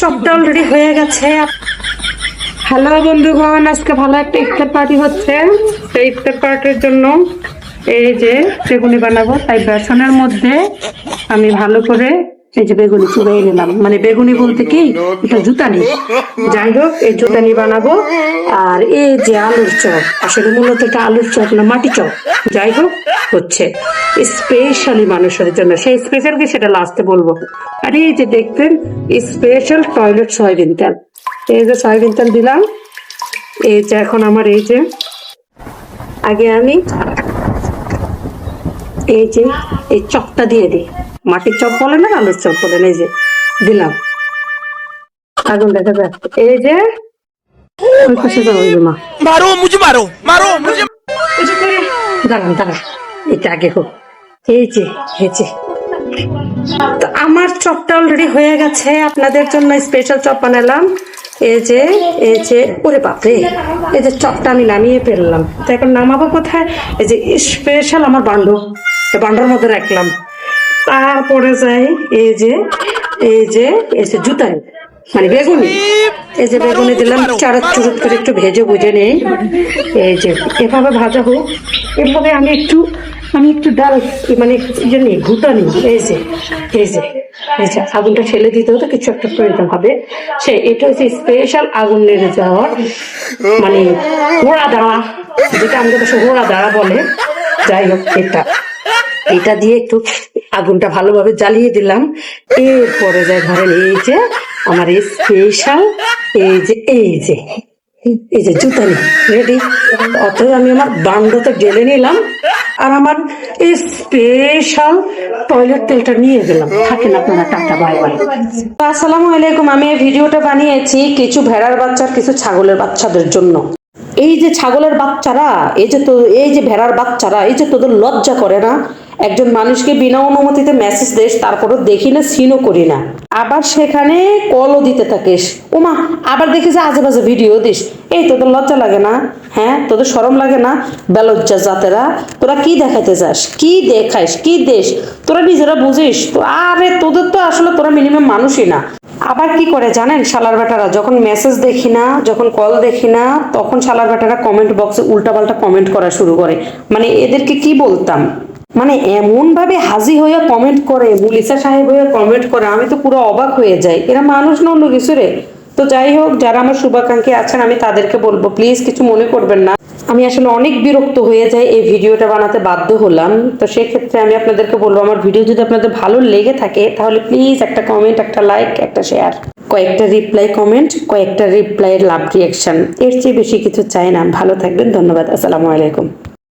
চপটা অলরেডি হয়ে গেছে। হ্যালো বন্ধুগণ, আজকে ভালো একটা ইফতার পার্টি হচ্ছে। সেই ইফতার পার্টির জন্য এই যে বেগুনি বানাবো, তাই বেসনের মধ্যে আমি ভালো করে এই যে বেগুনি চুবাই নিলাম। মানে বেগুনি বলতে কি, এটা জুতানি। যাই হোক, এই জুতানি বানাবো। আর এই যে আলুর চপ, আসলে মূলত এটা আলুর চপ না মাটি চপ, যাই হোক হচ্ছে স্পেশালি মানুষের জন্য। সেই স্পেশাল কি সেটা লাস্টে বলবো। আর এই যে দেখতেন স্পেশাল টয়লেট সয়াবিন তেল, এই যে সয়াবিন তেল দিলাম। এই যে এখন আমার এই যে আগে আমি এই যে এই চপটা দিয়ে দিই। মাটির চপ বলে না, আলুর চপ বলে না। এই যে দিলাম, আগুন দেখা যায়। এই যে ওই পাশে যাও, ওই যে মা मारो मुझे मारो मारो मुझे দাঁড়ান দাঁড়ান, এটা আগে হোক। এই যে এই যে তো আমার চপটা অলরেডি হয়ে গেছে। আপনাদের জন্য স্পেশাল চপ বানালাম। এই যে ওরে বাপরে, এই যে চপটা আমি নামিয়ে ফেললাম। তো এখন নামাবো কোথায়? এই যে স্পেশাল আমার বান্ডো, বান্ডোর মধ্যে রাখলাম। তারপরে যাই এই যে এই যে এই যে জুতাই মানে বেগুনি, এই যে বেগুনি দিলাম। চারত চুরুত করে একটু ভেজে বুঝে নেই। এই যে এভাবে ভাজা হোক, এভাবে আমি একটু ডাল মানে জানি ঘুটা নিই। এই যে এই যে এই যে আগুনটা ঠেলে দিতে হতো, কিছু একটা প্রয়োজন হবে। এটা হচ্ছে স্পেশাল আগুন নেড়ে যাওয়ার মানে ঘোড়া দাঁড়া, যেটা আমাদের কাছে ঘোড়া দাঁড়া বলে। যাই হোক, এটা দিয়ে একটু আগুনটা ভালোভাবে জ্বালিয়ে দিলাম। এরপরে যাই ধরেন এই যে আমার স্পেশাল এই যে জুতানি রেডি। অতএব আমি আমার বান্ডতে ঢেলে নিলাম আর আমার এই স্পেশাল টয়লেট তেলটা নিয়ে গেলাম। থাকেন আপনারা, টাটা বাই বাই। আসসালামু আলাইকুম। আমি এই ভিডিওটা বানিয়েছি কিছু ভেড়ার বাচ্চার, কিছু ছাগলের বাচ্চাদের জন্য। এই যে ছাগলের বাচ্চারা, এই যে ভেড়ার বাচ্চারা, এই যে তোদের লজ্জা করে না? একজন মানুষকে বিনা অনুমতিতে মেসেজ দিস, তারপরও দেখি না, সিনও করি না, আবার সেখানে কলও দিতে থাকিস। ওমা, আবার দেখিস আজে বাজে ভিডিও দিস। এই তোদের লজ্জা লাগে না? হ্যাঁ, তোদের শরম লাগে না? বেলজ্জা জাতেরা, তোরা কি দেখাইতে যাস? কি দেখাইস? কি দেশ তোরা নিজেরা বুঝিস তো? আরে তোদের তো আসলে তোরা মিনিমাম মানুষই না। আবার কি করে জানেন শালার বেটারা, যখন মেসেজ দেখি না, যখন কল দেখি না, তখন শালার বেটারা কমেন্ট বক্সে উল্টাপাল্টা কমেন্ট করা শুরু করে। মানে এদেরকে কি বলতাম, মানে এমন ভাবে হাজি হয়ে কমেন্ট করে, মুলিসা সাহেব হয়ে কমেন্ট করে, আমি তো পুরো অবাক হয়ে যাই। এরা মানুষ না অন্য কিছু রে। তো যাই হোক, যারা আমার শুভাকাঙ্ক্ষী আছেন, আমি তাদেরকে বলবো প্লিজ কিছু মনে করবেন না। আমি আসলে অনেক বিরক্ত হয়ে যাই, এই ভিডিওটা বানাতে বাধ্য হলাম। তো সেক্ষেত্রে আমি আপনাদেরকে বলবো, আমার ভিডিও যদি আপনাদের ভালো লেগে থাকে তাহলে প্লিজ একটা কমেন্ট, একটা লাইক, একটা শেয়ার, কয়েকটা রিপ্লাই কমেন্ট, কয়েকটা রিপ্লাই লাভ রিয়াকশন, এর চেয়ে বেশি কিছু চাই না। ভালো থাকবেন, ধন্যবাদ, আসসালামু আলাইকুম।